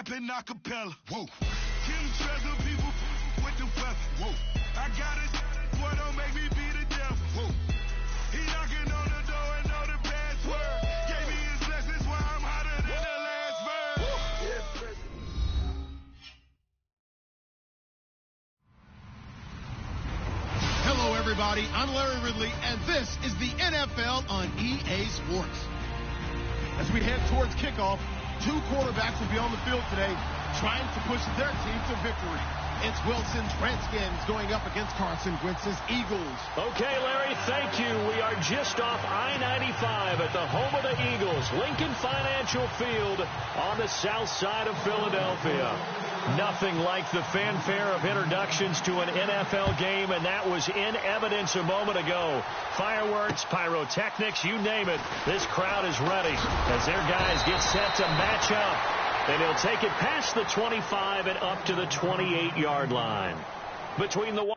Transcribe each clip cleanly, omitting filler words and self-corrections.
rapping acapella. Whoa. King treasure people with the weapon. Whoa. I got it. Boy, don't make me be the devil. Whoa. He knocking on the door and know the password. Gave me his blessings while I'm hotter than the last verse. Hello, everybody. I'm Larry Ridley, and this is the NFL on EA Sports. As we head towards kickoff, two quarterbacks will be on the field today trying to push their team to victory. It's Wilson's Redskins going up against Carson Wentz's Eagles. Okay, Larry, thank you. We are just off I-95 at the home of the Eagles, Lincoln Financial Field on the south side of Philadelphia. Nothing like the fanfare of introductions to an NFL game, and that was in evidence a moment ago. Fireworks, pyrotechnics, you name it. This crowd is ready as their guys get set to match up. And he'll take it past the 25 and up to the 28-yard line. Between the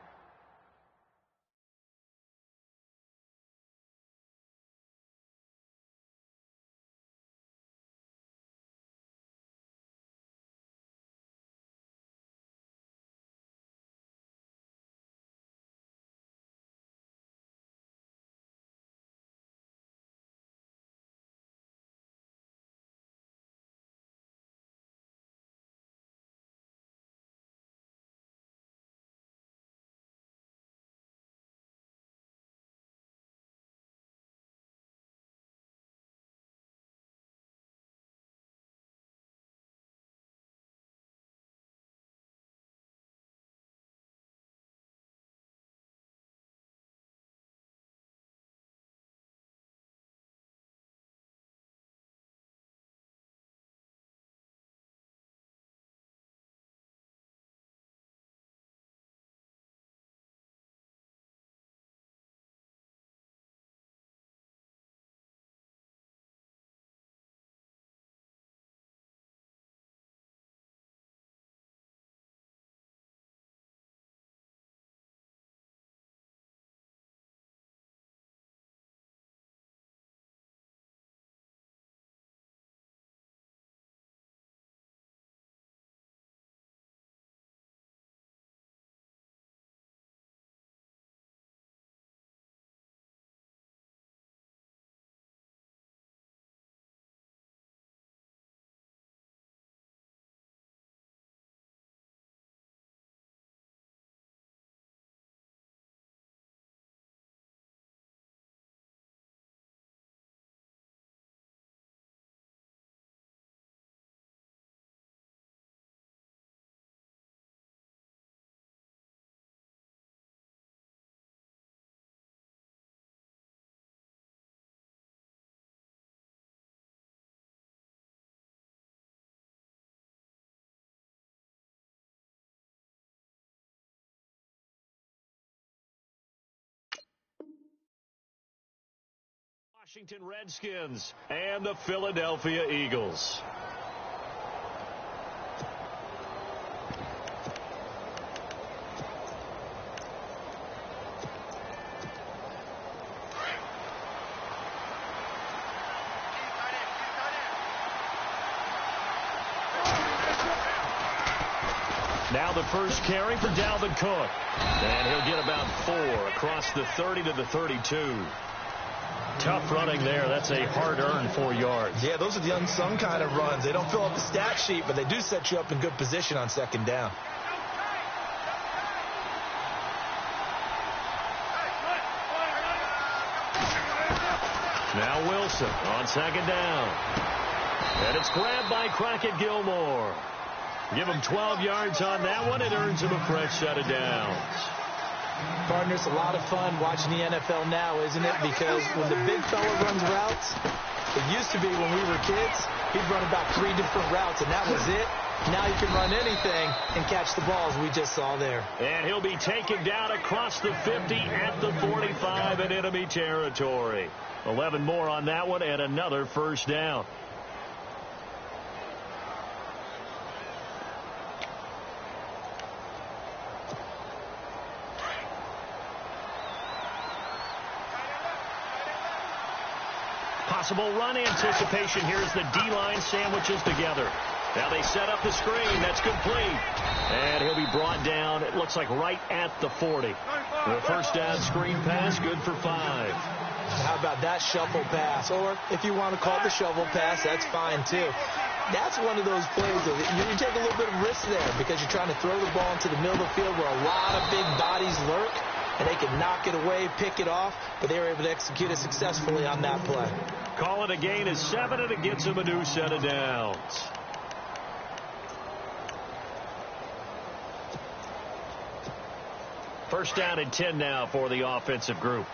Washington Redskins and the Philadelphia Eagles. Now the first carry for Dalvin Cook. And he'll get about 4 across the 30 to the 32. Tough running there. That's a hard-earned 4 yards. Yeah, those are the unsung kind of runs. They don't fill up the stat sheet, but they do set you up in good position on second down. Now Wilson on second down. And it's grabbed by Crockett Gilmore. Give him 12 yards on that one. It earns him a fresh set of downs. Partner, it's a lot of fun watching the NFL now, isn't it? Because when the big fella runs routes, it used to be when we were kids, he'd run about 3 different routes, and that was it. Now you can run anything and catch the balls we just saw there. And he'll be taken down across the 50 at the 45 in enemy territory. 11 more on that one and another first down. Possible run anticipation here as the D-line sandwiches together. Now they set up the screen. That's complete. And he'll be brought down, it looks like right at the 40. The first down screen pass, good for 5. How about that shuffle pass? Or if you want to call it the shovel pass, that's fine too. That's one of those plays that you take a little bit of risk there because you're trying to throw the ball into the middle of the field where a lot of big bodies lurk, and they can knock it away, pick it off, but they were able to execute it successfully on that play. Call it a gain of 7, and it gets them a new set of downs. First down and 10 now for the offensive group.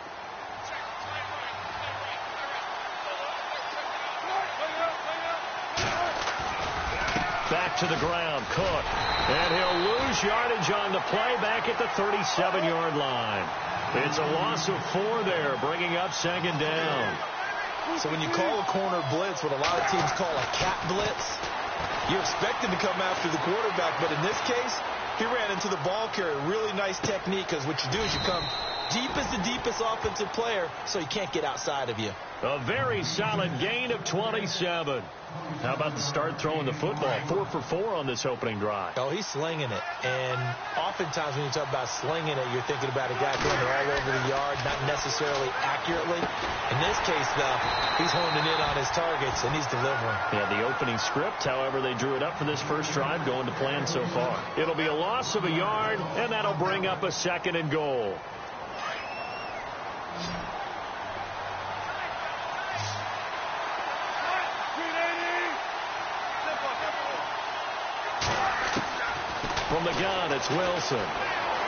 Back to the ground, Cook. And he'll lose yardage on the play back at the 37-yard line. It's a loss of 4 there, bringing up second down. So when you call a corner blitz, what a lot of teams call a cat blitz, you expect him to come after the quarterback, but in this case, he ran into the ball carrier. Really nice technique, because what you do is you come deep as the deepest offensive player, so he can't get outside of you. A very solid gain of 27. How about the start throwing the football? 4 for 4 on this opening drive. Oh, he's slinging it. And oftentimes when you talk about slinging it, you're thinking about a guy throwing it all over the yard, not necessarily accurately. In this case, though, he's honing in on his targets, and he's delivering. Yeah, the opening script, however, they drew it up for this first drive, going to plan so far. It'll be a loss of a yard, and that'll bring up a 2nd and goal. From the gun, it's Wilson.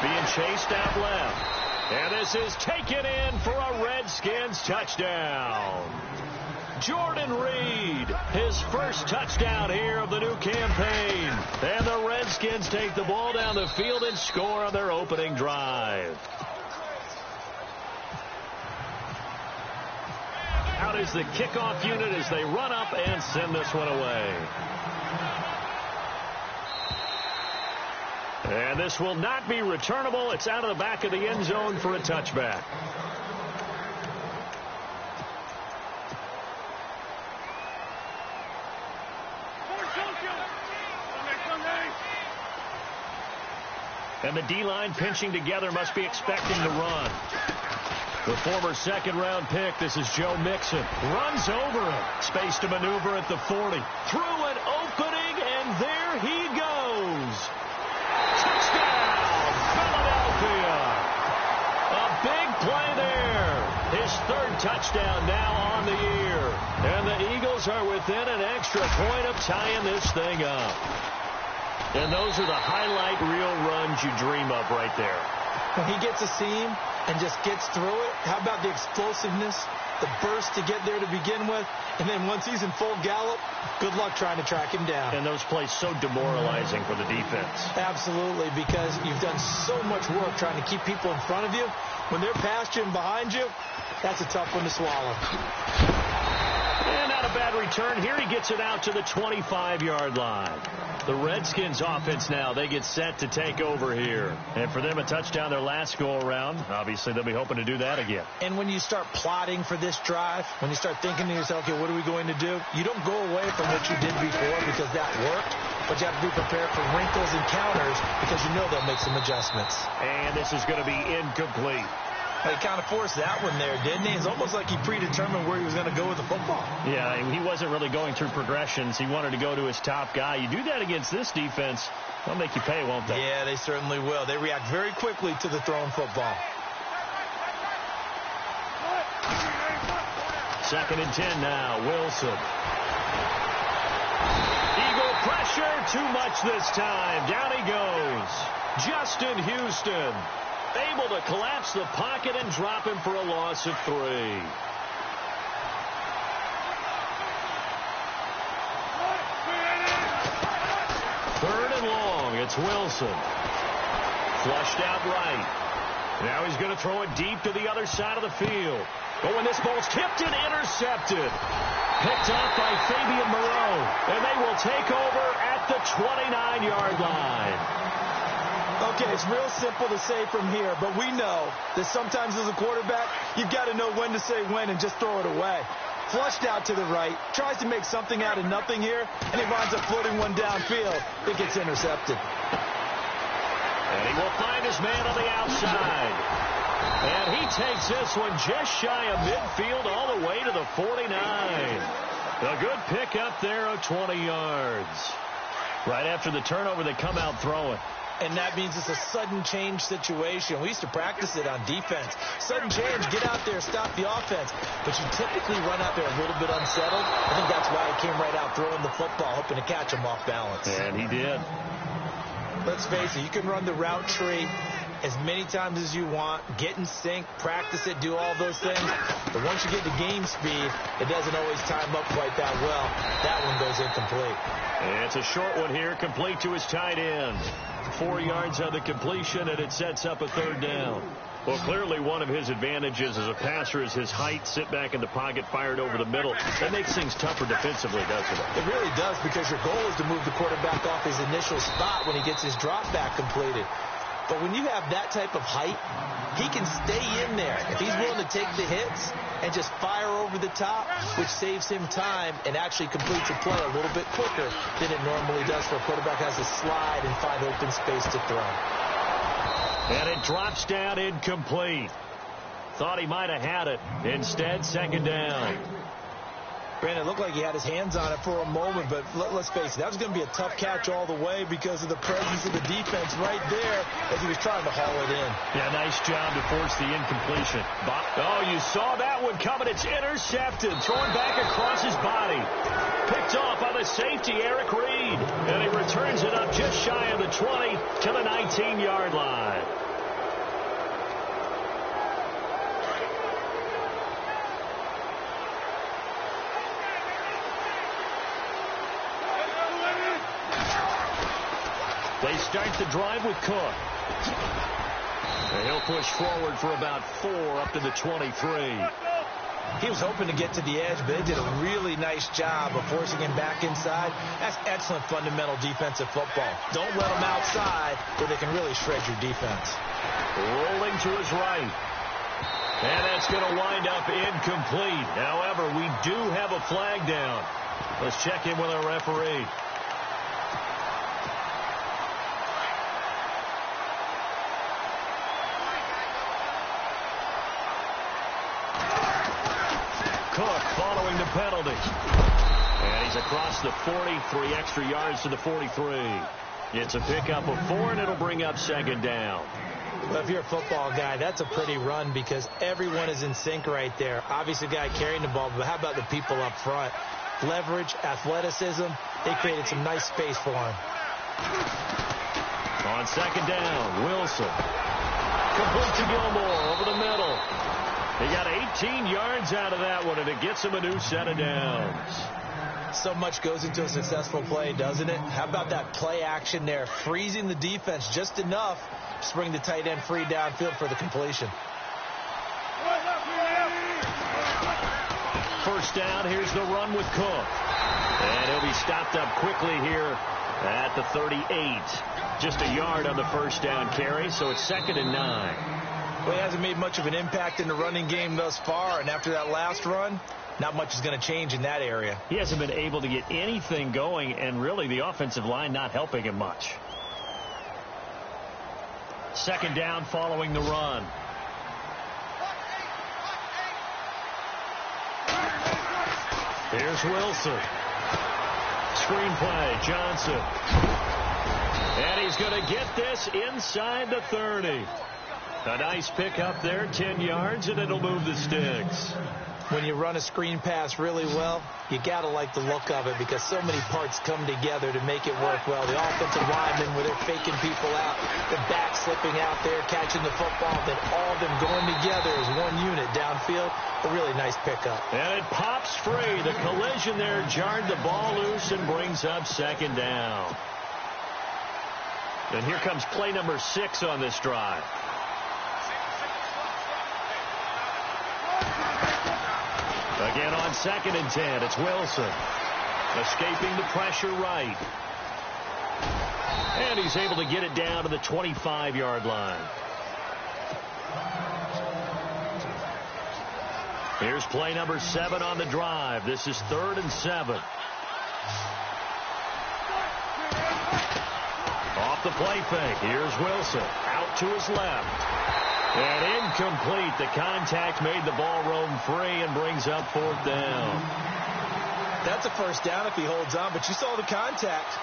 Being chased out left. And this is taken in for a Redskins touchdown. Jordan Reed, his first touchdown here of the new campaign. And the Redskins take the ball down the field and score on their opening drive. Out is the kickoff unit as they run up and send this one away. And this will not be returnable. It's out of the back of the end zone for a touchback. And the D-line pinching together, must be expecting to run. The former second-round pick, this is Joe Mixon, runs over it. Space to maneuver at the 40. Through an opening, and there he goes. Touchdown, Philadelphia. A big play there. His 3rd touchdown now on the year. And the Eagles are within an extra point of tying this thing up. And those are the highlight reel runs you dream of right there. When he gets a seam and just gets through it, how about the explosiveness, the burst to get there to begin with, and then once he's in full gallop, good luck trying to track him down. And those plays so demoralizing for the defense. Absolutely, because you've done so much work trying to keep people in front of you. When they're past you and behind you, that's a tough one to swallow. And not a bad return. Here he gets it out to the 25-yard line. The Redskins offense now, they get set to take over here. And for them, a touchdown their last go-around. Obviously, they'll be hoping to do that again. And when you start plotting for this drive, when you start thinking to yourself, okay, what are we going to do? You don't go away from what you did before because that worked. But you have to be prepared for wrinkles and counters because you know they'll make some adjustments. And this is going to be incomplete. He kind of forced that one there, didn't he? It's almost like he predetermined where he was going to go with the football. Yeah, he wasn't really going through progressions. He wanted to go to his top guy. You do that against this defense, they'll make you pay, won't they? Yeah, they certainly will. They react very quickly to the thrown football. 2nd and 10 now, Wilson. Eagle pressure, too much this time. Down he goes. Justin Houston able to collapse the pocket and drop him for a loss of 3. 3rd and long, it's Wilson. Flushed out right. Now he's going to throw it deep to the other side of the field. Oh, and this ball's tipped and intercepted. Picked off by Fabian Moreau. And they will take over at the 29-yard line. Okay, it's real simple to say from here, but we know that sometimes as a quarterback, you've got to know when to say when and just throw it away. flushed out to the right, tries to make something out of nothing here, and he winds up floating one downfield. It gets intercepted. And he will find his man on the outside. And he takes this one just shy of midfield all the way to the 49. A good pick up there of 20 yards. Right after the turnover, they come out throwing. And that means it's a sudden change situation. We used to practice it on defense. Sudden change, get out there, stop the offense. But you typically run out there a little bit unsettled. I think that's why he came right out throwing the football, hoping to catch him off balance. And he did. Let's face it, you can run the route tree as many times as you want, get in sync, practice it, do all those things. But once you get to game speed, it doesn't always time up quite that well. That one goes incomplete. It's a short one here, complete to his tight end. 4 yards on the completion, and it sets up a third down. Well, clearly one of his advantages as a passer is his height, sit back in the pocket, fired over the middle. That makes things tougher defensively, doesn't it? It really does, because your goal is to move the quarterback off his initial spot when he gets his drop back completed. But when you have that type of height, he can stay in there. If he's willing to take the hits and just fire over the top, which saves him time and actually completes a play a little bit quicker than it normally does for a quarterback who has to slide and find open space to throw. And it drops down incomplete. Thought he might have had it. Instead, second down. Brandon, it looked like he had his hands on it for a moment, but let's face it, that was going to be a tough catch all the way because of the presence of the defense right there as he was trying to haul it in. Yeah, nice job to force the incompletion. Oh, you saw that one coming. It's intercepted. Thrown back across his body. Picked off by the safety, Eric Reed. And he returns it up just shy of the 20 to the 19-yard line. They start the drive with Cook. And he'll push forward for about 4 up to the 23. He was hoping to get to the edge, but they did a really nice job of forcing him back inside. That's excellent fundamental defensive football. Don't let them outside where they can really shred your defense. Rolling to his right. And that's going to wind up incomplete. However, we do have a flag down. Let's check in with our referee. Cook following the penalty. And he's across the 40, 3 extra yards to the 43. It's a pickup of 4, and it'll bring up second down. Well, if you're a football guy, that's a pretty run because everyone is in sync right there. Obviously, the guy carrying the ball, but how about the people up front? Leverage, athleticism, they created some nice space for him. On second down, Wilson. Complete to Gilmore over the middle. He got 18 yards out of that one, and it gets him a new set of downs. So much goes into a successful play, doesn't it? How about that play action there, freezing the defense just enough to bring the tight end free downfield for the completion. First down, here's the run with Cook. And he'll be stopped up quickly here at the 38. Just a yard on the first down carry, so it's 2nd and 9. Well, he hasn't made much of an impact in the running game thus far, and after that last run, not much is going to change in that area. He hasn't been able to get anything going, and really the offensive line not helping him much. Second down following the run. Here's Wilson. Screenplay, Johnson. And he's going to get this inside the 30. A nice pickup there, 10 yards, and it'll move the sticks. When you run a screen pass really well, you got to like the look of it because so many parts come together to make it work well. The offensive linemen, where they're faking people out, the back slipping out there, catching the football, then all of them going together as one unit downfield. A really nice pickup. And it pops free. The collision there jarred the ball loose and brings up second down. And here comes play number 6 on this drive. Again on 2nd and 10, it's Wilson. Escaping the pressure right. And he's able to get it down to the 25-yard line. Here's play number 7 on the drive. This is 3rd and 7. Off the play fake. Here's Wilson. Out to his left. And incomplete. The contact made the ball roam free and brings up 4th down. That's a first down if he holds on, but you saw the contact.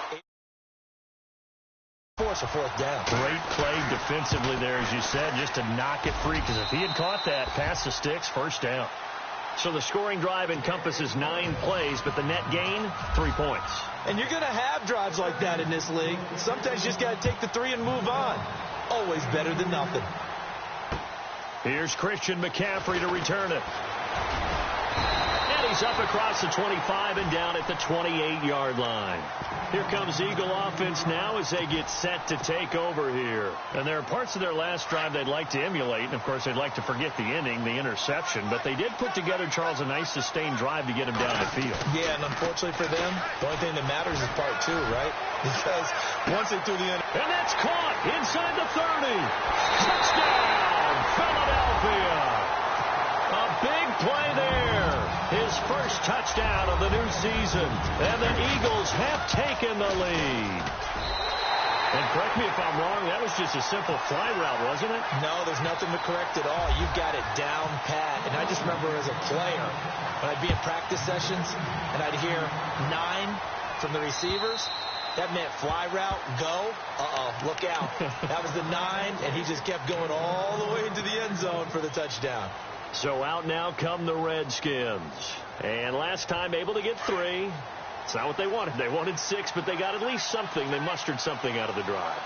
Force a 4th down. Great play defensively there, as you said, just to knock it free, because if he had caught that, past the sticks, 1st down. So the scoring drive encompasses 9 plays, but the net gain, 3 points. And you're going to have drives like that in this league. Sometimes you just got to take the 3 and move on. Always better than nothing. Here's Christian McCaffrey to return it. And he's up across the 25 and down at the 28-yard line. Here comes Eagle offense now as they get set to take over here. And there are parts of their last drive they'd like to emulate. And, of course, they'd like to forget the inning, the interception. But they did put together, Charles, a nice sustained drive to get him down the field. Yeah, and unfortunately for them, the only thing that matters is part 2, right? Because once they threw the end. And that's caught inside the 30. Touchdown, Philadelphia. A big play there. His first touchdown of the new season. And the Eagles have taken the lead. And correct me if I'm wrong, that was just a simple fly route, wasn't it? No, there's nothing to correct at all. You've got it down pat. And I just remember as a player, when I'd be in practice sessions and I'd hear 9 from the receivers, that meant fly route, go. Look out. That was the 9, and he just kept going all the way into the end zone for the touchdown. So out now come the Redskins. And last time able to get 3. It's not what they wanted. They wanted 6, but they got at least something. They mustered something out of the drive.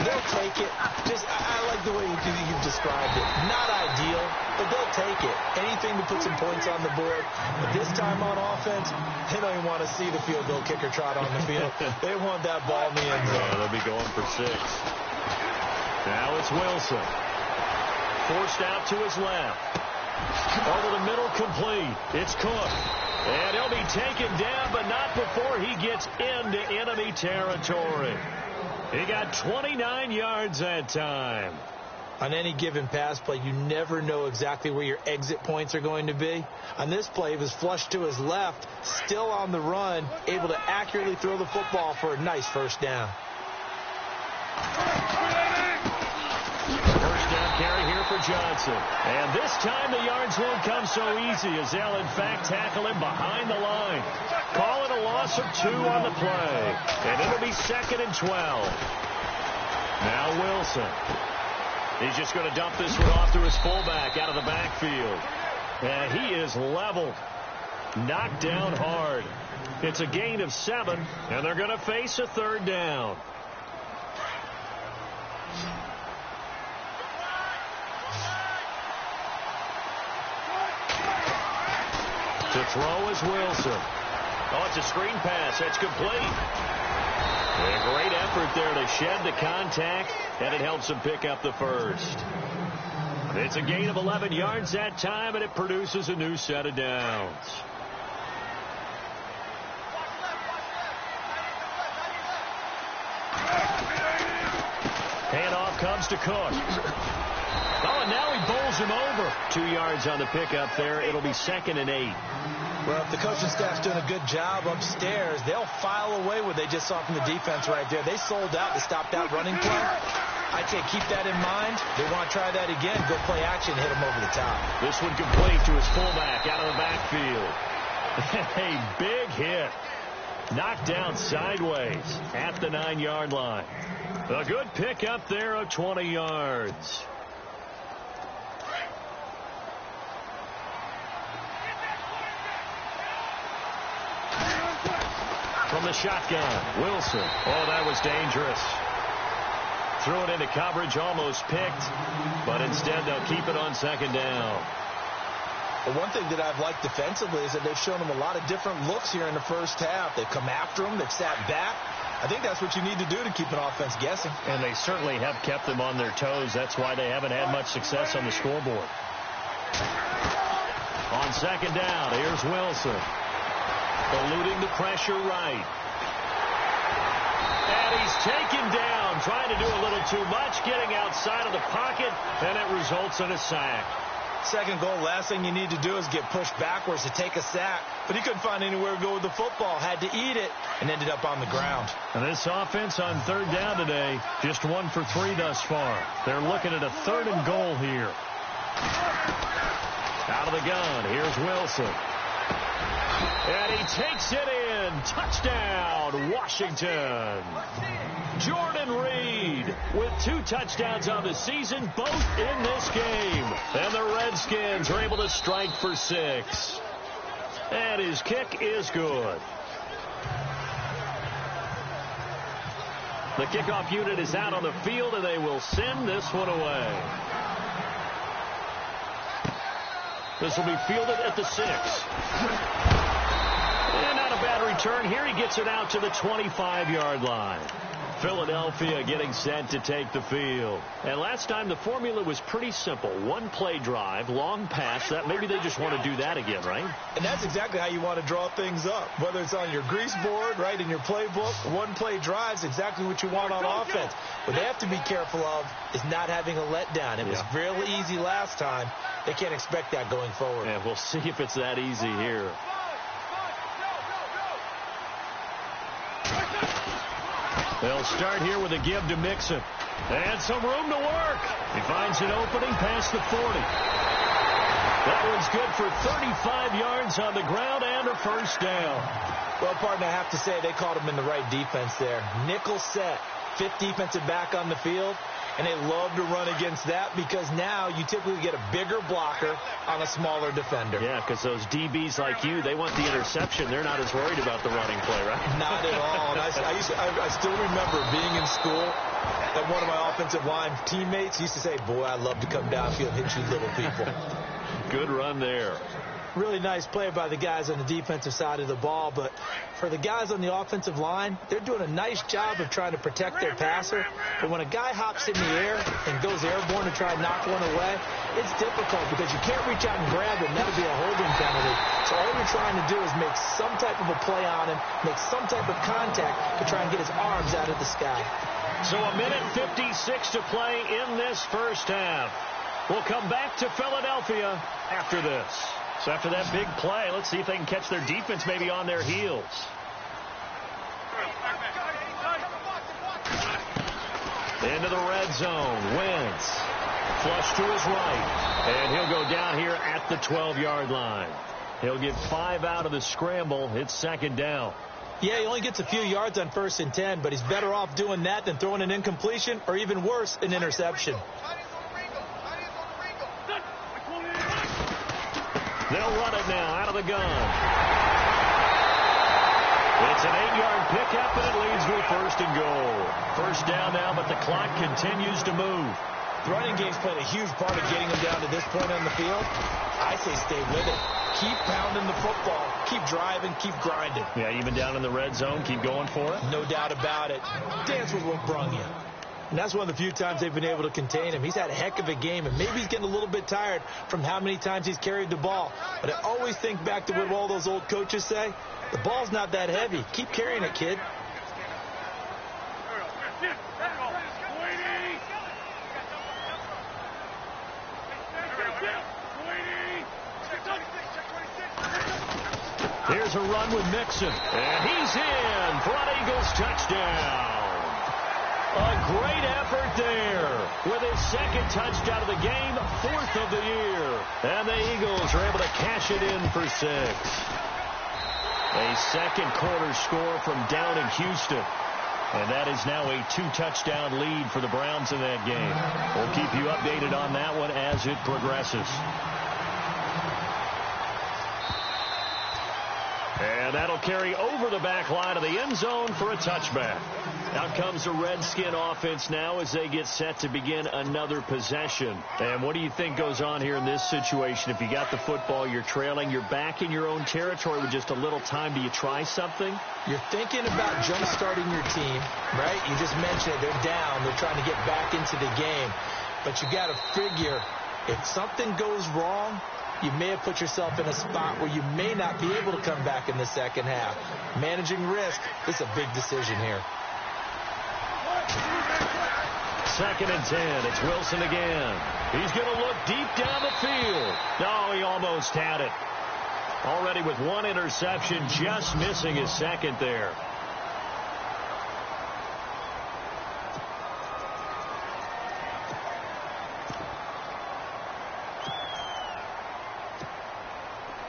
They'll take it. I like the way you've described it. Not ideal, but they'll take it. Anything to put some points on the board. But this time on offense, they don't even want to see the field goal kicker trot on the field. They want that ball in the end zone. They'll be going for 6. Now it's Wilson. Forced out to his left. Over the middle, complete. It's Cook. And he'll be taken down, but not before he gets into enemy territory. He got 29 yards that time. On any given pass play, you never know exactly where your exit points are going to be. On this play, he was flushed to his left, still on the run, able to accurately throw the football for a nice 1st down. First down carry here for Johnson. And this time the yards won't come so easy as they'll, in fact, tackle him behind the line. Call it a loss of 2 on the play. And it'll be 2nd and 12. Now Wilson. He's just going to dump this one off to his fullback out of the backfield. And he is leveled. Knocked down hard. It's a gain of 7, and they're going to face a 3rd down. To throw is Wilson. Oh, it's a screen pass. That's complete. A great effort there to shed the contact, and it helps him pick up the 1st. It's a gain of 11 yards that time, and it produces a new set of downs. Handoff comes to Cook. Oh, and now he bowls him over. 2 yards on the pickup there. It'll be 2nd and 8. Well, if the coaching staff's doing a good job upstairs, they'll file away what they just saw from the defense right there. They sold out to stop that running play. I'd say keep that in mind. They want to try that again. Go play action, hit him over the top. This one complete to his fullback out of the backfield. A big hit. Knocked down sideways at the 9-yard line. A good pickup there of 20 yards. From the shotgun, Wilson. Oh, that was dangerous. Threw it into coverage, almost picked, but instead they'll keep it on 2nd down. Well, one thing that I've liked defensively is that they've shown them a lot of different looks here in the first half. They've come after them. They've sat back. I think that's what you need to do to keep an offense guessing. And they certainly have kept them on their toes. That's why they haven't had much success on the scoreboard. On 2nd down, here's Wilson. Eluding the pressure right. And he's taken down, trying to do a little too much, getting outside of the pocket, and it results in a sack. Second goal, last thing you need to do is get pushed backwards to take a sack. But he couldn't find anywhere to go with the football. Had to eat it and ended up on the ground. And this offense on third down today, just 1 for 3 thus far. They're looking at a 3rd and goal here. Out of the gun, here's Wilson. And he takes it in. Touchdown, Washington. Jordan Reed with 2 touchdowns on the season, both in this game. And the Redskins are able to strike for 6. And his kick is good. The kickoff unit is out on the field, and they will send this one away. This will be fielded at the 6. And not a bad return here. He gets it out to the 25-yard line. Philadelphia getting set to take the field. And last time the formula was pretty simple. 1-play drive, long pass. That maybe they just want to do that again, right? And that's exactly how you want to draw things up. Whether it's on your grease board, right, in your playbook, 1-play drive is exactly what you want on offense. What they have to be careful of is not having a letdown. It was real easy last time. They can't expect that going forward. Yeah, we'll see if it's that easy here. They'll start here with a give to Mixon. And some room to work. He finds an opening past the 40. That one's good for 35 yards on the ground and a first down. Well, partner, I have to say they caught him in the right defense there. Nickel set, 5th defensive back on the field. And they love to run against that because now you typically get a bigger blocker on a smaller defender. Yeah, because those DBs like you, they want the interception. They're not as worried about the running play, right? Not at all. And I still remember being in school and one of my offensive line teammates used to say, boy, I love to come downfield and hit you little people. Good run there. Really nice play by the guys on the defensive side of the ball, but for the guys on the offensive line, they're doing a nice job of trying to protect their passer. But when a guy hops in the air and goes airborne to try and knock one away, it's difficult because you can't reach out and grab him. That'll be a holding penalty. So all you're trying to do is make some type of a play on him, make some type of contact to try and get his arms out of the sky. So 1:56 to play in this first half. We'll come back to Philadelphia after this. So after that big play, let's see if they can catch their defense maybe on their heels. Into the red zone. Wentz. Flush to his right. And he'll go down here at the 12-yard line. He'll get 5 out of the scramble. It's 2nd down. Yeah, he only gets a few yards on 1st and 10, but he's better off doing that than throwing an incompletion or even worse, an interception. They'll run it now out of the gun. It's an 8-yard pickup, and it leads with 1st and goal. First down now, but the clock continues to move. The running game's played a huge part of getting them down to this point on the field. I say stay with it. Keep pounding the football. Keep driving. Keep grinding. Yeah, even down in the red zone, keep going for it. No doubt about it. Dance with what brung you. And that's one of the few times they've been able to contain him. He's had a heck of a game, and maybe he's getting a little bit tired from how many times he's carried the ball. But I always think back to what all those old coaches say. The ball's not that heavy. Keep carrying it, kid. Here's a run with Mixon. And he's in for an Eagles touchdown. A great effort there with his 2nd touchdown of the game, 4th of the year. And the Eagles are able to cash it in for 6. A 2nd quarter score from down in Houston. And that is now a 2-touchdown lead for the Browns in that game. We'll keep you updated on that one as it progresses. And that'll carry over the back line of the end zone for a touchback. Out comes the Redskin offense now as they get set to begin another possession. And what do you think goes on here in this situation? If you got the football, you're trailing, you're back in your own territory with just a little time. Do you try something? You're thinking about jump-starting your team, right? You just mentioned it. They're down. They're trying to get back into the game. But you got to figure if something goes wrong, you may have put yourself in a spot where you may not be able to come back in the second half. Managing risk, this is a big decision here. 2nd and 10. It's Wilson again. He's going to look deep down the field. No, he almost had it. Already with 1 interception, just missing his 2nd there.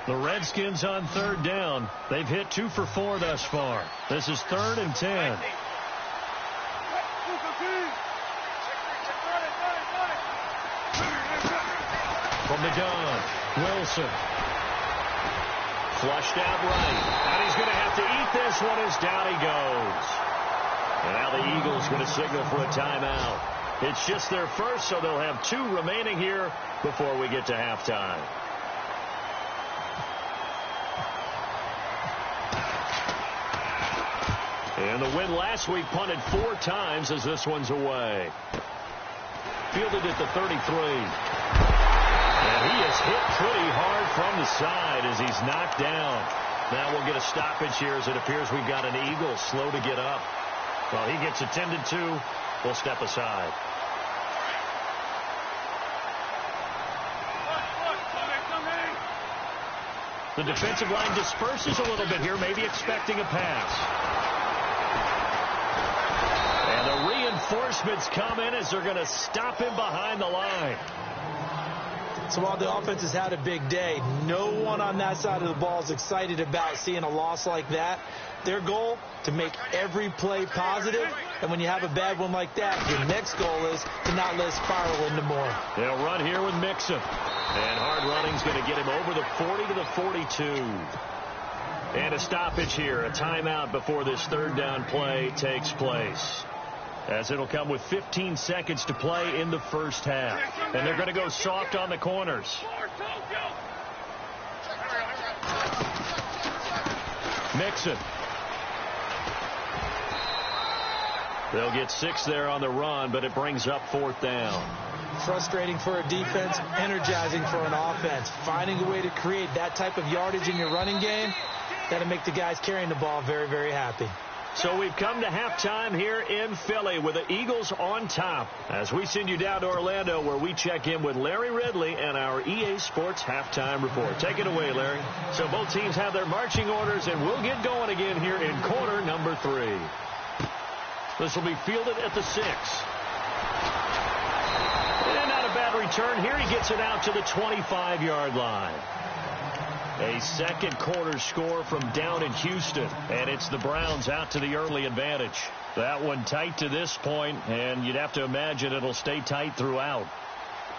The Redskins on 3rd down. They've hit 2 for 4 thus far. This is 3rd and 10. From the gun, Wilson. Flushed out right. And he's going to have to eat this one as down he goes. And now the Eagles going to signal for a timeout. It's just their first, so they'll have 2 remaining here before we get to halftime. And the win last week punted 4 times as this one's away. Fielded at the 33. And he is hit pretty hard from the side as he's knocked down. Now we'll get a stoppage here as it appears we've got an Eagle slow to get up. Well, he gets attended to. We'll step aside. The defensive line disperses a little bit here, maybe expecting a pass. And the reinforcements come in as they're going to stop him behind the line. So while the offense has had a big day, no one on that side of the ball is excited about seeing a loss like that. Their goal, to make every play positive. And when you have a bad one like that, your next goal is to not let it spiral into more. They'll run here with Mixon. And hard running's going to get him over the 40 to the 42. And a stoppage here, a timeout before this 3rd down play takes place. As it'll come with 15 seconds to play in the first half. And they're going to go soft on the corners. Mixon. They'll get 6 there on the run, but it brings up 4th down. Frustrating for a defense, energizing for an offense. Finding a way to create that type of yardage in your running game, that'll make the guys carrying the ball very, very happy. So we've come to halftime here in Philly with the Eagles on top. As we send you down to Orlando where we check in with Larry Ridley and our EA Sports Halftime Report. Take it away, Larry. So both teams have their marching orders, and we'll get going again here in quarter number 3. This will be fielded at the 6. And not a bad return here. He gets it out to the 25-yard line. A 2nd quarter score from down in Houston, and it's the Browns out to the early advantage. That one tight to this point, and you'd have to imagine it'll stay tight throughout.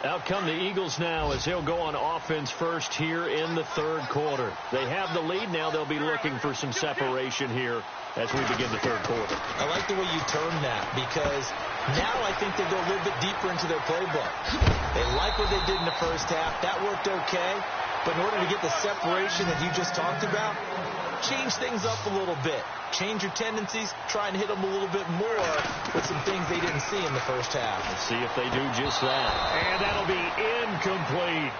Out come the Eagles now as he'll go on offense first here in the 3rd quarter. They have the lead now. They'll be looking for some separation here as we begin the 3rd quarter. I like the way you term that, because now I think they go a little bit deeper into their playbook. They like what they did in the first half. That worked okay. But in order to get the separation that you just talked about, change things up a little bit. Change your tendencies. Try and hit them a little bit more with some things they didn't see in the first half. Let's see if they do just that. And that'll be incomplete.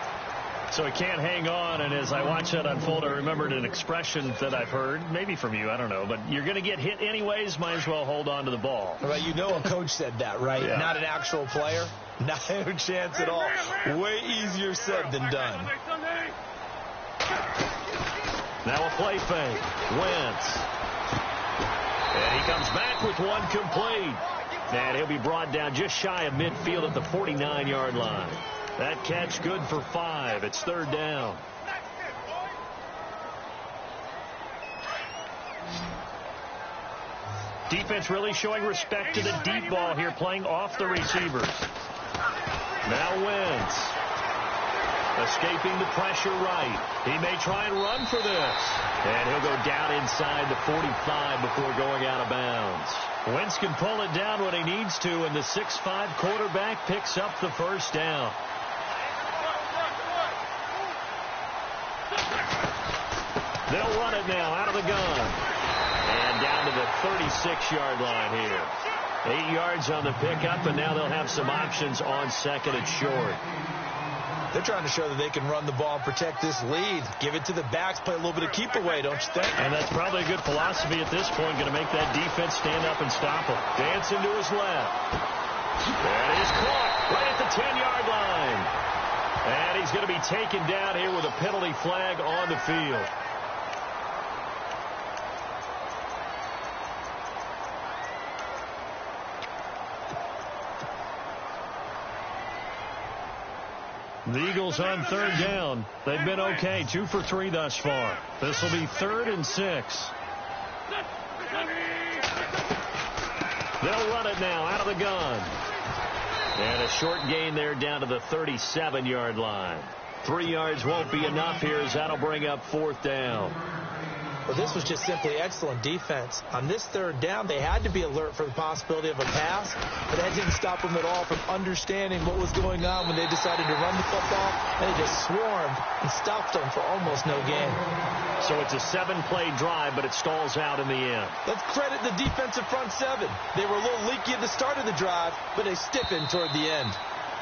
So he can't hang on. And as I watch that unfold, I remembered an expression that I've heard, maybe from you, I don't know. But you're going to get hit anyways, might as well hold on to the ball. Well, you know a coach said that, right? Yeah. Not an actual player. Not a chance at all. Way easier said than done. Now a play fake. Wentz. And he comes back with one complete. And he'll be brought down just shy of midfield at the 49-yard line. That catch good for 5. It's 3rd down. Defense really showing respect to the deep ball here, playing off the receivers. Now Wentz. Escaping the pressure right. He may try and run for this. And he'll go down inside the 45 before going out of bounds. Wentz can pull it down when he needs to, and the 6'5" quarterback picks up the 1st down. They'll run it now out of the gun. And down to the 36-yard line here. 8 yards on the pickup, and now they'll have some options on 2nd and short. They're trying to show that they can run the ball and protect this lead. Give it to the backs, play a little bit of keep away, don't you think? And that's probably a good philosophy at this point, going to make that defense stand up and stop him. Dancing to his left. That is caught right at the 10-yard line. And he's going to be taken down here with a penalty flag on the field. The Eagles on third down. They've been okay, 2 for 3 thus far. This will be 3rd and 6. They'll run it now out of the gun. And a short gain there down to the 37-yard line. 3 yards won't be enough here as that'll bring up 4th down. Well, this was just simply excellent defense. On this 3rd down, they had to be alert for the possibility of a pass, but that didn't stop them at all from understanding what was going on when they decided to run the football, and they just swarmed and stopped them for almost no gain. So it's a 7-play drive, but it stalls out in the end. Let's credit the defensive front 7. They were a little leaky at the start of the drive, but they stiffened toward the end.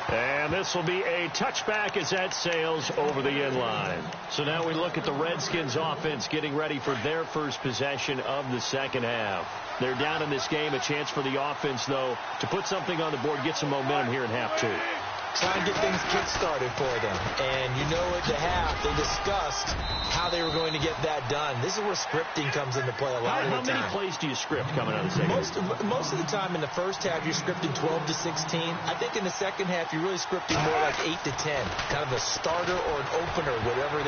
And this will be a touchback as that sails over the end line. So now we look at the Redskins offense getting ready for their first possession of the second half. They're down in this game. A chance for the offense, though, to put something on the board, get some momentum here in half 2. Try and get things kick-started for them. And you know at the half, they discussed how they were going to get that done. This is where scripting comes into play a lot of the time. How many plays do you script coming out of the second half? Most of the time in the first half, you're scripting 12 to 16. I think in the second half, you're really scripting more like 8 to 10. Kind of a starter or an opener, whatever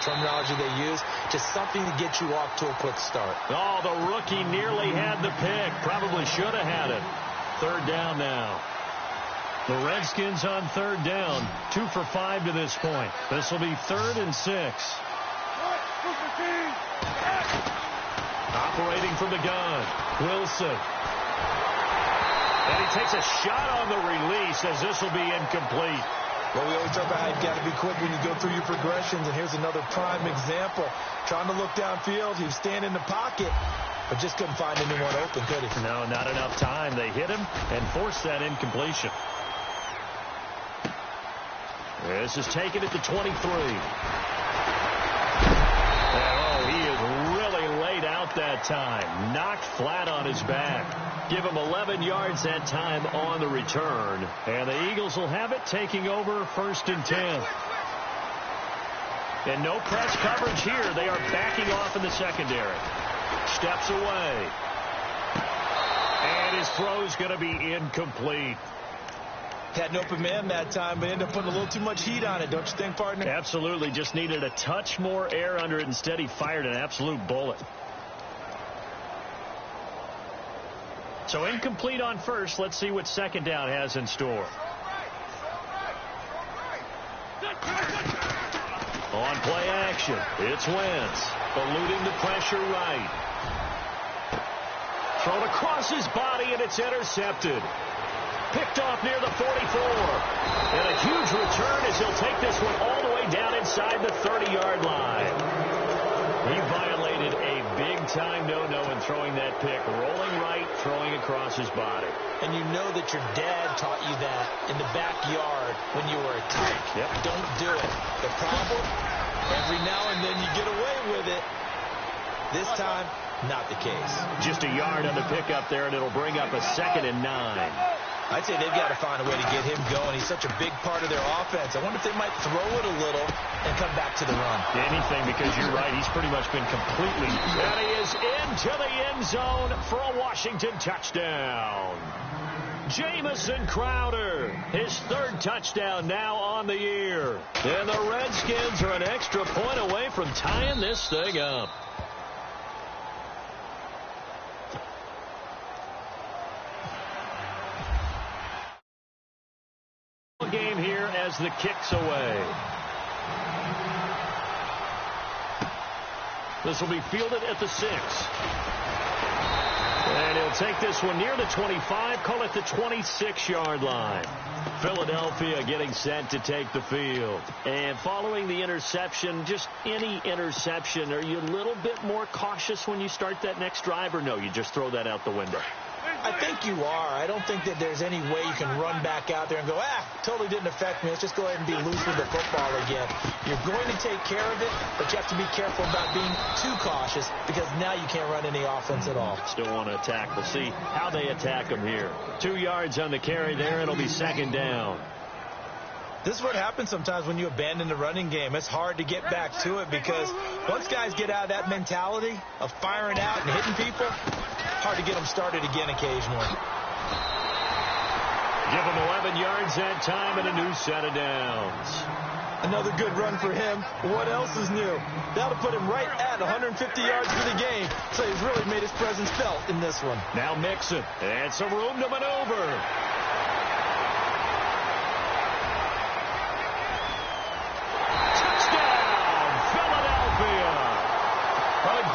terminology they use. Just something to get you off to a quick start. Oh, the rookie nearly had the pick. Probably should have had it. 3rd down now. The Redskins on 3rd down, 2 for 5 to this point. This will be 3rd and 6. Operating from the gun, Wilson. And he takes a shot on the release as this will be incomplete. Well, we always talk about how you've got to be quick when you go through your progressions, and here's another prime example. Trying to look downfield, he was standing in the pocket, but just couldn't find anyone open, could he? No, not enough time. They hit him and forced that incompletion. This is taken at the 23. Oh, he is really laid out that time. Knocked flat on his back. Give him 11 yards that time on the return. And the Eagles will have it taking over 1st and 10. And no press coverage here. They are backing off in the secondary. Steps away. And his throw is going to be incomplete. Had an open man that time, but ended up putting a little too much heat on it, don't you think, partner? Absolutely. Just needed a touch more air under it. Instead, he fired an absolute bullet. So incomplete on first. Let's see what 2nd down has in store. On play action, it's Wentz. Eluding the pressure right. Thrown across his body, and it's intercepted. Picked off near the 44. And a huge return as he'll take this one all the way down inside the 30-yard line. He violated a big-time no-no in throwing that pick. Rolling right, throwing across his body. And you know that your dad taught you that in the backyard when you were a tyke. Yep. Don't do it. The problem, every now and then you get away with it. This time, not the case. Just a yard on the pickup there, and it'll bring up a 2nd and 9. I'd say they've got to find a way to get him going. He's such a big part of their offense. I wonder if they might throw it a little and come back to the run. Anything, because you're right. He's pretty much been completely... And he is into the end zone for a Washington touchdown. Jamison Crowder, his 3rd touchdown now on the year. And the Redskins are an extra point away from tying this thing up. Game here as the kick's away. This will be fielded at the 6. And he'll take this one near the 25, call it the 26-yard line. Philadelphia getting set to take the field. And following the interception, just any interception, are you a little bit more cautious when you start that next drive, or no, you just throw that out the window? I think you are. I don't think that there's any way you can run back out there and go, totally didn't affect me. Let's just go ahead and be loose with the football again. You're going to take care of it, but you have to be careful about being too cautious because now you can't run any offense at all. Still want to attack. We'll see how they attack them here. 2 yards on the carry there. It'll be second down. This is what happens sometimes when you abandon the running game. It's hard to get back to it because once guys get out of that mentality of firing out and hitting people, hard to get them started again occasionally. Give him 11 yards that time and a new set of downs. Another good run for him. What else is new? That'll put him right at 150 yards for the game. So he's really made his presence felt in this one. Now Mixon. And some room to maneuver.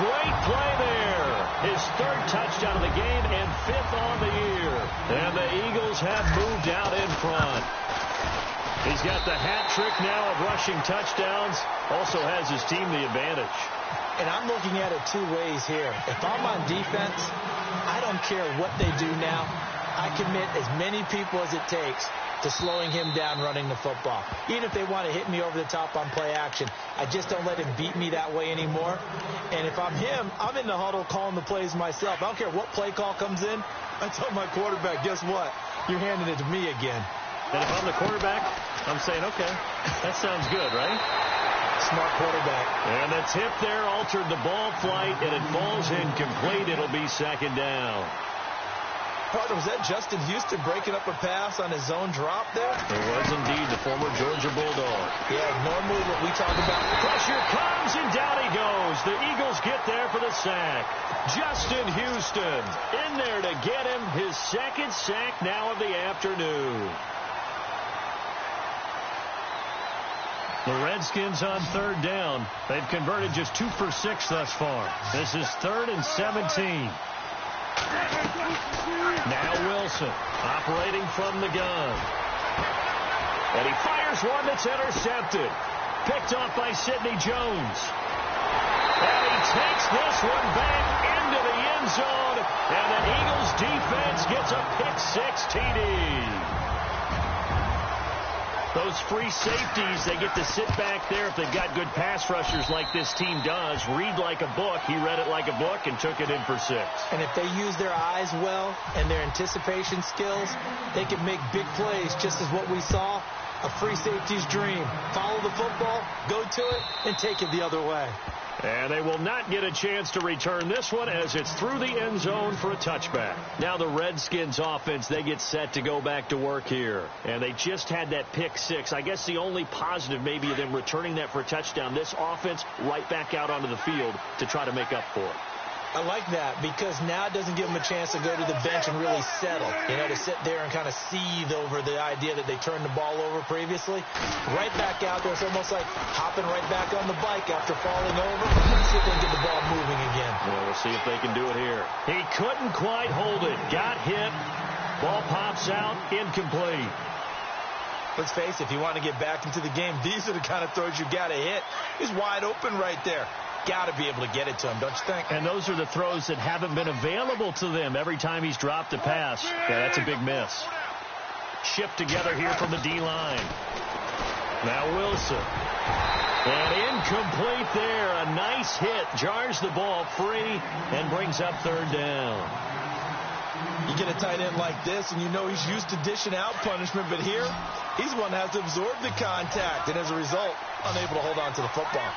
Great play there. His third touchdown of the game and 5th on the year. And the Eagles have moved out in front. He's got the hat trick now of rushing touchdowns. Also has his team the advantage. And I'm looking at it 2 ways here. If I'm on defense, I don't care what they do now. I commit as many people as it takes to slowing him down running the football. Even if they want to hit me over the top on play action, I just don't let him beat me that way anymore. And if I'm him, I'm in the huddle calling the plays myself. I don't care what play call comes in. I tell my quarterback, guess what? You're handing it to me again. And if I'm the quarterback, I'm saying, okay, that sounds good, right? Smart quarterback. And the tip there altered the ball flight, and it falls incomplete. It'll be second down. Partner, was that Justin Houston breaking up a pass on his zone drop there? It was indeed the former Georgia Bulldog. Yeah, normally what we talk about. Pressure comes, and down he goes. The Eagles get there for the sack. Justin Houston in there to get him his second sack now of the afternoon. The Redskins on third down. They've converted just 2 for 6 thus far. This is 3rd and 17. Now Wilson operating from the gun. And he fires one that's intercepted. Picked off by Sidney Jones. And he takes this one back into the end zone. And the Eagles defense gets a pick-6 TD. Those free safeties, they get to sit back there if they've got good pass rushers like this team does. Read like a book. He read it like a book and took it in for 6. And if they use their eyes well and their anticipation skills, they can make big plays, just as what we saw, a free safety's dream. Follow the football, go to it, and take it the other way. And they will not get a chance to return this one as it's through the end zone for a touchback. Now the Redskins offense, they get set to go back to work here. And they just had that pick-6. I guess the only positive maybe of them returning that for a touchdown. This offense right back out onto the field to try to make up for it. I like that because now it doesn't give them a chance to go to the bench and really settle. You know, to sit there and kind of seethe over the idea that they turned the ball over previously. Right back out there. It's almost like hopping right back on the bike after falling over. Let's see if they can get the ball moving again. Well, we'll see if they can do it here. He couldn't quite hold it. Got hit. Ball pops out. Incomplete. Let's face it, if you want to get back into the game, these are the kind of throws you got to hit. He's wide open right there. Got to be able to get it to him, don't you think? And those are the throws that haven't been available to them every time he's dropped a pass. Yeah, that's a big miss. Shift together here from the D-line. Now Wilson. And incomplete there. A nice hit. Jars the ball free and brings up third down. You get a tight end like this, and you know he's used to dishing out punishment, but here, he's the one that has to absorb the contact, and as a result, unable to hold on to the football.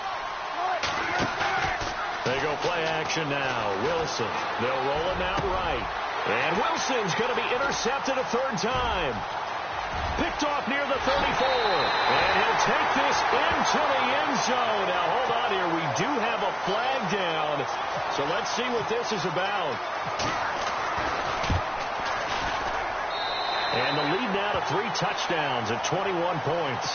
They go play action now. Wilson. They'll roll him out right. And Wilson's going to be intercepted a third time. Picked off near the 34. And he'll take this into the end zone. Now, hold on here. We do have a flag down. So let's see what this is about. And the lead now to 3 touchdowns at 21 points.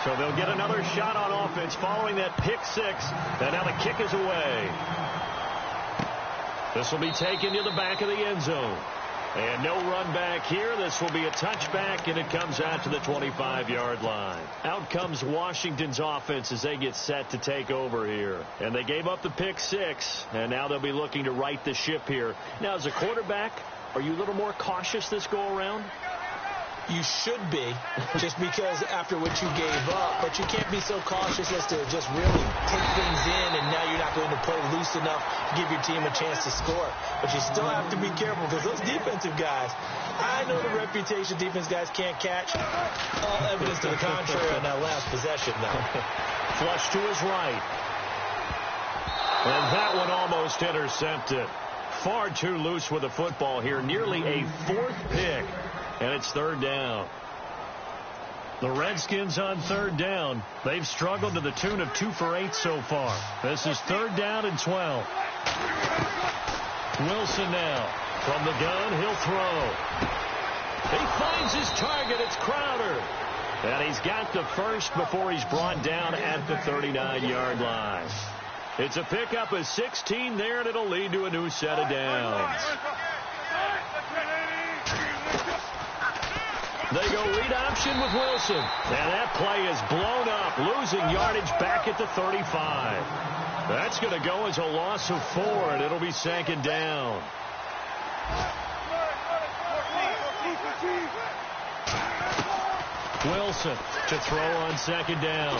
So they'll get another shot on offense following that pick-6. And now the kick is away. This will be taken to the back of the end zone. And no run back here. This will be a touchback, and it comes out to the 25-yard line. Out comes Washington's offense as they get set to take over here. And they gave up the pick 6, and now they'll be looking to right the ship here. Now, as a quarterback, are you a little more cautious this go-around? You should be, just because after what you gave up. But you can't be so cautious as to just really take things in, and now you're not going to play loose enough to give your team a chance to score. But you still have to be careful because those defensive guys, I know the reputation defense guys can't catch. All evidence to the contrary on that last possession, though. Flush to his right. And that one almost intercepted. Far too loose with the football here. Nearly a 4th pick. And it's 3rd down. The Redskins on 3rd down. They've struggled to the tune of 2 for 8 so far. This is 3rd down and 12. Wilson now. From the gun, he'll throw. He finds his target. It's Crowder. And he's got the first before he's brought down at the 39-yard line. It's a pickup of 16 there, and it'll lead to a new set of downs. They go read option with Wilson. And that play is blown up, losing yardage back at the 35. That's going to go as a loss of 4, and it'll be 2nd down. Wilson to throw on 2nd down.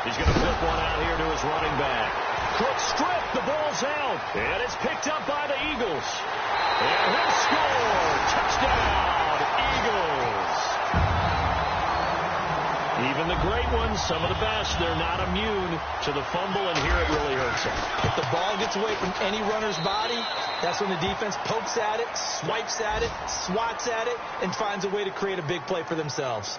He's going to flip one out here to his running back. Quick strip, the ball's out, and it's picked up by the Eagles. And he'll score. Touchdown, Eagles. Even the great ones, some of the best, they're not immune to the fumble, and here it really hurts them. If the ball gets away from any runner's body, that's when the defense pokes at it, swipes at it, swats at it, and finds a way to create a big play for themselves.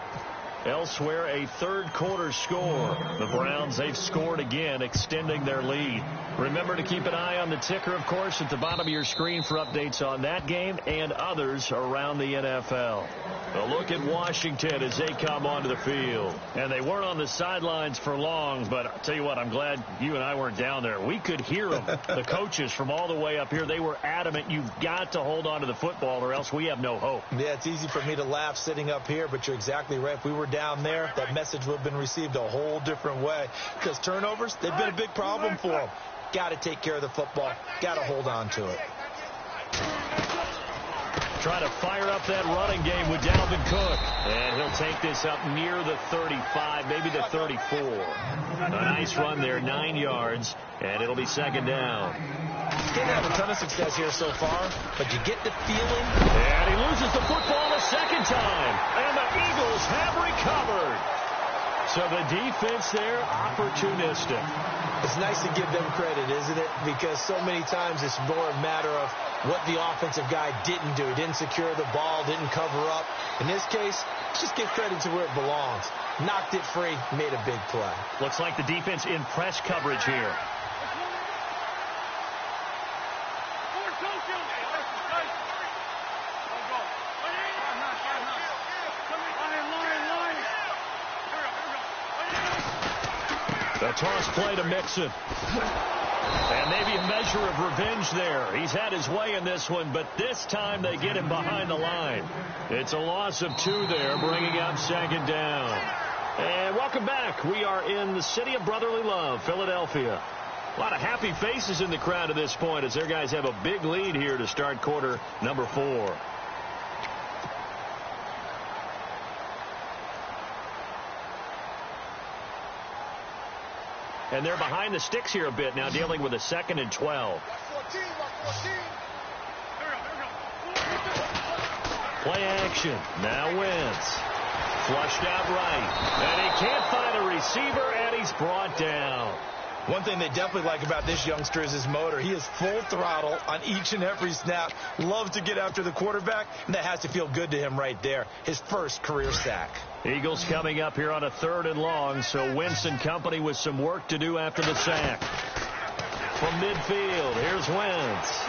Elsewhere, a 3rd quarter score. The Browns, they've scored again, extending their lead. Remember to keep an eye on the ticker, of course, at the bottom of your screen for updates on that game and others around the NFL. A look at Washington as they come onto the field. And they weren't on the sidelines for long, but I'll tell you what, I'm glad you and I weren't down there. We could hear them. The coaches from all the way up here, they were adamant, you've got to hold on to the football or else we have no hope. Yeah, it's easy for me to laugh sitting up here, but you're exactly right. If we were down there, that message would have been received a whole different way. Because turnovers, they've been a big problem for them. Got to take care of the football. Got to hold on to it. Try to fire up that running game with Dalvin Cook. And he'll take this up near the 35, maybe the 34. A nice run there, 9 yards, and it'll be 2nd down. He didn't have a ton of success here so far, but you get the feeling. And he loses the football a 2nd time. And the Eagles have recovered. So the defense there, opportunistic. It's nice to give them credit, isn't it? Because so many times it's more a matter of what the offensive guy didn't do. He didn't secure the ball, didn't cover up. In this case, just give credit to where it belongs. Knocked it free, made a big play. Looks like the defense in press coverage here. The toss play to Mixon. And maybe a measure of revenge there. He's had his way in this one, but this time they get him behind the line. It's a loss of 2 there, bringing up 2nd down. And welcome back. We are in the city of brotherly love, Philadelphia. A lot of happy faces in the crowd at this point as their guys have a big lead here to start quarter number 4. And they're behind the sticks here a bit now, dealing with a 2nd and 12. Play action. Now Wentz. Flushed out right. And he can't find a receiver, and he's brought down. One thing they definitely like about this youngster is his motor. He is full throttle on each and every snap. Loves to get after the quarterback, and that has to feel good to him right there. His first career sack. Eagles coming up here on a 3rd and long, so Wentz and company with some work to do after the sack. From midfield, here's Wentz.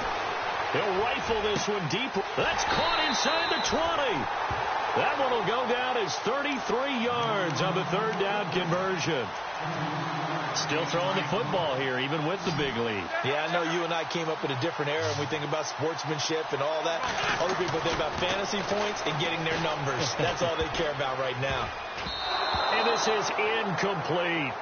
He'll rifle this one deep. That's caught inside the 20. That one will go down as 33 yards on the third down conversion. Still throwing the football here, even with the big lead. Yeah, I know you and I came up in a different era, and we think about sportsmanship and all that. Other people think about fantasy points and getting their numbers. That's all they care about right now. And this is incomplete.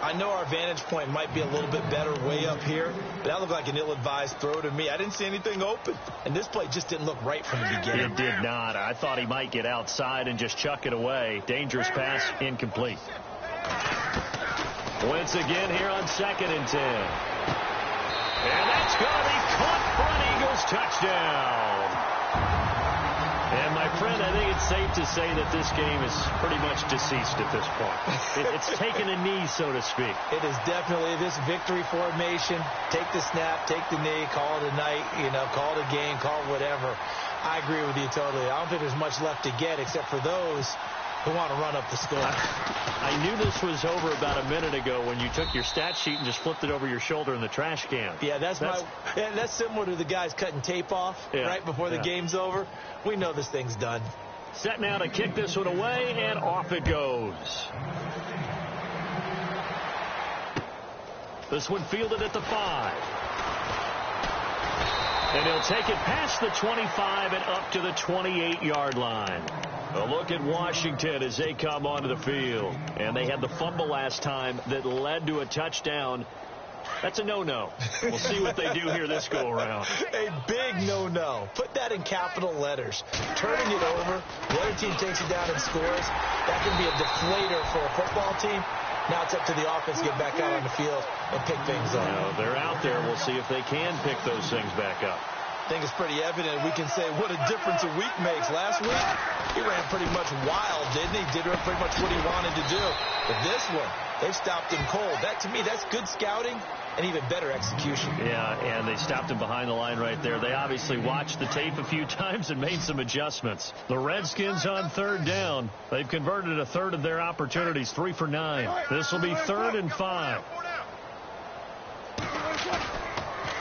I know our vantage point might be a little bit better way up here, but that looked like an ill-advised throw to me. I didn't see anything open, and this play just didn't look right from the beginning. It did not. I thought he might get outside and just chuck it away. Dangerous pass, incomplete. Wentz again here on 2nd and 10. And that's going to be caught for an Eagles touchdown. And, my friend, I think it's safe to say that this game is pretty much deceased at this point. It's taken a knee, so to speak. It is definitely this victory formation. Take the snap, take the knee, call it a night, call it a game, call it whatever. I agree with you totally. I don't think there's much left to get except for those who want to run up the score. I knew this was over about a minute ago when you took your stat sheet and just flipped it over your shoulder in the trash can. Yeah, that's similar to the guys cutting tape off right before the game's over. We know this thing's done. Set now to kick this one away, and off it goes. This one fielded at the 5. And he'll take it past the 25 and up to the 28-yard line. A look at Washington as they come onto the field. And they had the fumble last time that led to a touchdown. That's a no-no. We'll see what they do here this go-around. A big no-no. Put that in capital letters. Turning it over, the other team takes it down and scores. That can be a deflator for a football team. Now it's up to the offense to get back out on the field and pick things up. They're out there. We'll see if they can pick those things back up. I think it's pretty evident. We can say what a difference a week makes. Last week, he ran pretty much wild, didn't he? Did pretty much what he wanted to do. But this one, they've stopped him cold. That, to me, that's good scouting and even better execution. Yeah, and they stopped him behind the line right there. They obviously watched the tape a few times and made some adjustments. The Redskins on 3rd down. They've converted a third of their opportunities, 3 for 9. This will be 3rd and 5.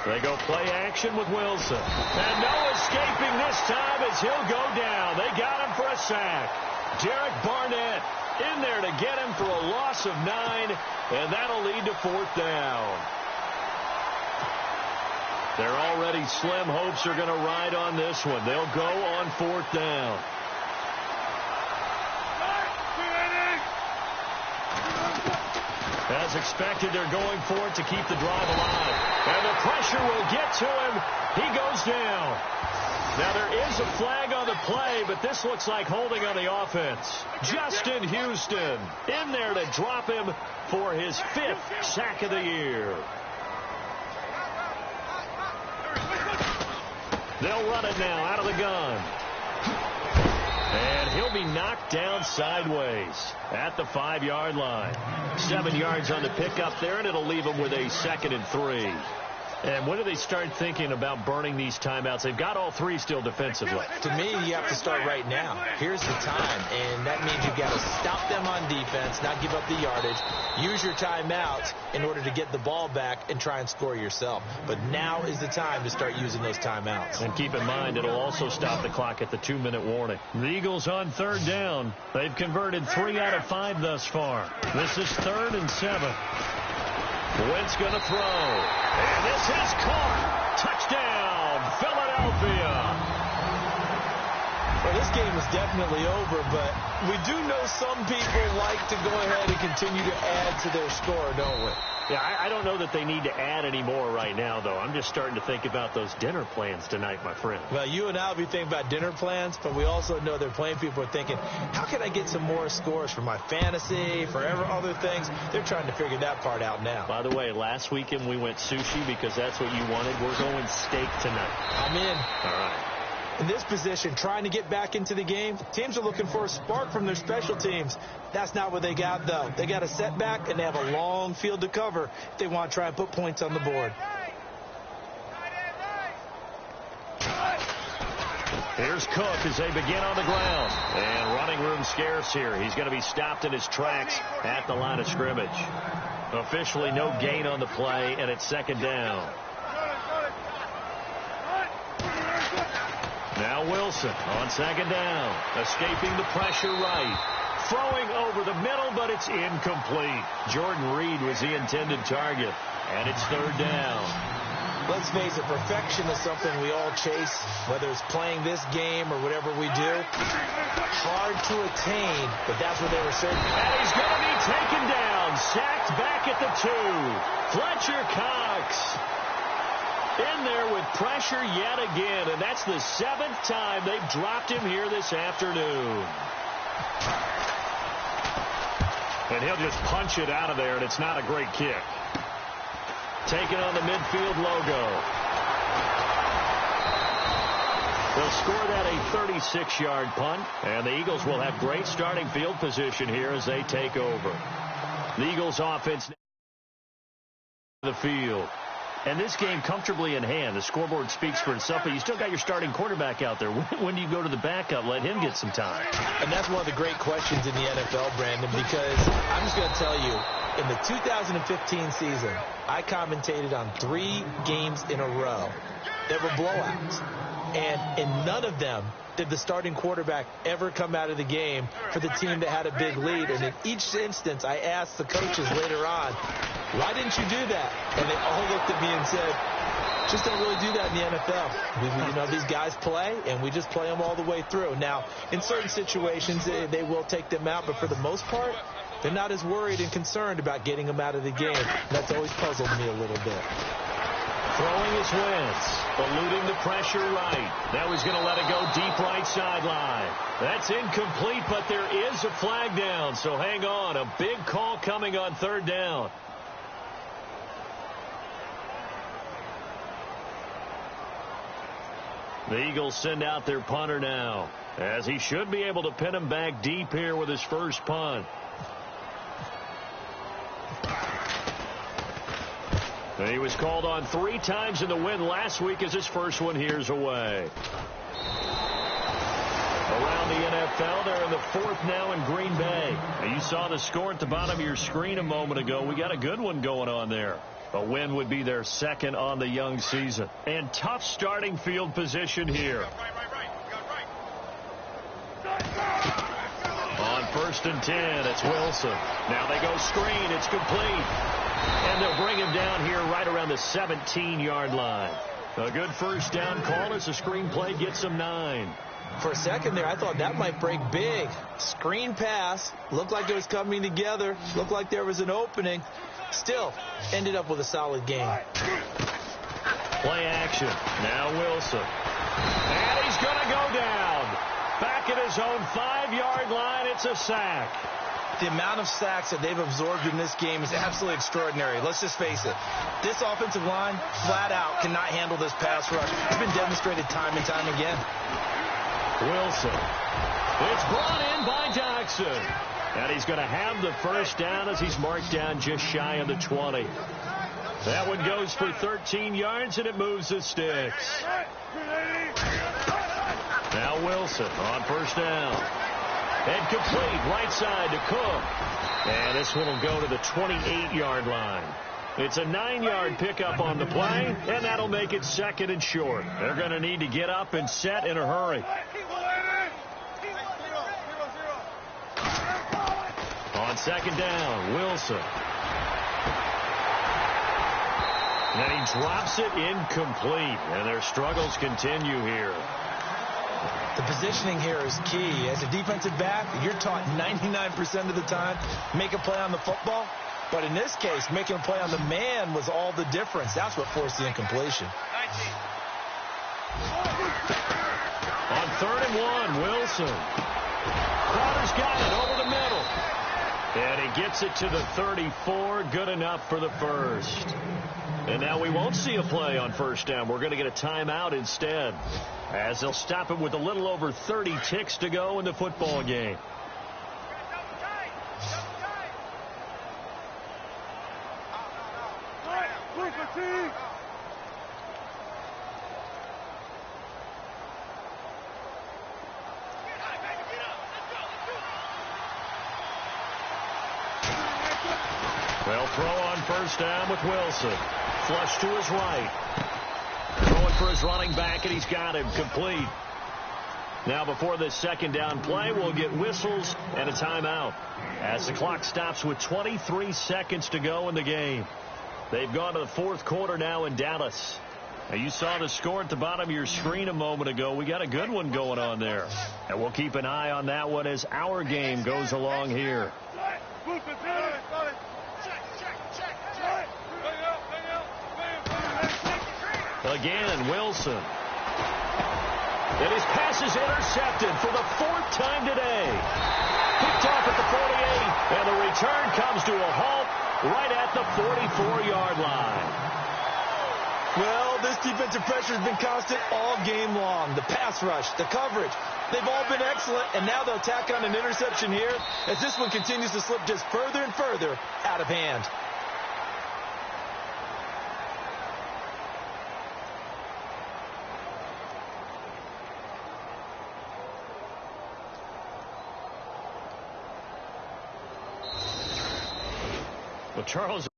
They go play action with Wilson. And no escaping this time as he'll go down. They got him for a sack. Derek Barnett in there to get him for a loss of 9, and that'll lead to 4th down. Their already slim hopes are going to ride on this one. They'll go on 4th down. As expected, they're going for it to keep the drive alive. And the pressure will get to him. He goes down. Now, there is a flag on the play, but this looks like holding on the offense. Justin Houston in there to drop him for his 5th sack of the year. They'll run it now out of the gun. And he'll be knocked down sideways at the 5-yard line. 7 yards on the pickup there, and it'll leave him with a 2nd and 3. And when do they start thinking about burning these timeouts? They've got all 3 still defensively. To me, you have to start right now. Here's the time, and that means you've got to stop them on defense, not give up the yardage, use your timeouts in order to get the ball back and try and score yourself. But now is the time to start using those timeouts. And keep in mind, it'll also stop the clock at the 2-minute warning. The Eagles on 3rd down. They've converted 3 out of 5 thus far. This is 3rd and 7. Wentz going to throw. And this is caught. Touchdown, Philadelphia. Well, this game is definitely over, but we do know some people like to go ahead and continue to add to their score, don't we? Yeah, I don't know that they need to add any more right now, though. I'm just starting to think about those dinner plans tonight, my friend. Well, you and I will be thinking about dinner plans, but we also know they're playing people are thinking, how can I get some more scores for my fantasy, for other things? They're trying to figure that part out now. By the way, last weekend we went sushi because that's what you wanted. We're going steak tonight. I'm in. All right. In this position, trying to get back into the game, teams are looking for a spark from their special teams. That's not what they got, though. They got a setback, and they have a long field to cover if they want to try and put points on the board. Here's Cook as they begin on the ground. And running room scarce here. He's going to be stopped in his tracks at the line of scrimmage. Officially no gain on the play, and it's 2nd down. Now Wilson on second down. Escaping the pressure right. Throwing over the middle, but it's incomplete. Jordan Reed was the intended target. And it's third down. Let's face it, perfection is something we all chase, whether it's playing this game or whatever we do. Hard to attain, but that's what they were saying. And he's going to be taken down. Sacked back at the 2. Fletcher Cox in there with pressure yet again, and that's the 7th time they've dropped him here this afternoon. And he'll just punch it out of there, and it's not a great kick. Taking on the midfield logo. They'll score that a 36-yard punt, and the Eagles will have great starting field position here as they take over. The Eagles offense the field. And this game comfortably in hand. The scoreboard speaks for itself, but you still got your starting quarterback out there. When do you go to the backup? Let him get some time. And that's one of the great questions in the NFL, Brandon, because I'm just going to tell you, in the 2015 season, I commentated on 3 games in a row that were blowouts. And in none of them did the starting quarterback ever come out of the game for the team that had a big lead. And in each instance, I asked the coaches later on, why didn't you do that? And they all looked at me and said, just don't really do that in the NFL. You know, these guys play, and we just play them all the way through. Now, in certain situations, they will take them out, but for the most part, they're not as worried and concerned about getting them out of the game. That's always puzzled me a little bit. Throwing his Wentz, eluding the pressure right. Now he's going to let it go deep right sideline. That's incomplete, but there is a flag down, so hang on. A big call coming on third down. The Eagles send out their punter now, as he should be able to pin him back deep here with his first punt. He was called on 3 times in the win last week as his first one here's away. Around the NFL, they're in the 4th now in Green Bay. Now, you saw the score at the bottom of your screen a moment ago. We got a good one going on there. A win would be their 2nd on the young season. And tough starting field position here. On 1st and 10, it's Wilson. Now they go screen. It's complete. And they'll bring him down here right around the 17-yard line. A good first down call as the screen play gets him 9. For a second there, I thought that might break big. Screen pass. Looked like it was coming together. Looked like there was an opening. Still, ended up with a solid game. Play action. Now Wilson. And he's going to go down. Back at his own 5-yard line, it's a sack. The amount of sacks that they've absorbed in this game is absolutely extraordinary. Let's just face it. This offensive line, flat out, cannot handle this pass rush. It's been demonstrated time and time again. Wilson. It's brought in by Doxson. And he's going to have the first down as he's marked down just shy of the 20. That one goes for 13 yards, and it moves the sticks. Now Wilson on first down. And complete right side to Cook. And this one will go to the 28-yard line. It's a 9-yard pickup on the play, and that'll make it 2nd and short. They're going to need to get up and set in a hurry. On 2nd down, Wilson. And he drops it incomplete, and their struggles continue here. The positioning here is key. As a defensive back, you're taught 99% of the time, make a play on the football. But in this case, making a play on the man was all the difference. That's what forced the incompletion. On 3rd and 1, Wilson. Crowder's got it over the middle. And he gets it to the 34. Good enough for the first. And now we won't see a play on first down. We're going to get a timeout instead, as they'll stop it with a little over 30 ticks to go in the football game. They'll throw on first down with Wilson. Flush to his right. Throwing for his running back, and he's got him complete. Now, before this second down play, we'll get whistles and a timeout as the clock stops with 23 seconds to go in the game. They've gone to the fourth quarter now in Dallas. Now, you saw the score at the bottom of your screen a moment ago. We got a good one going on there. And we'll keep an eye on that one as our game goes along here. Again, Wilson. And his pass is intercepted for the fourth time today. Picked off at the 48, and the return comes to a halt right at the 44-yard line. Well, this defensive pressure has been constant all game long. The pass rush, the coverage, they've all been excellent, and now they'll tack on an interception here as this one continues to slip just further and further out of hand. Well, Charles...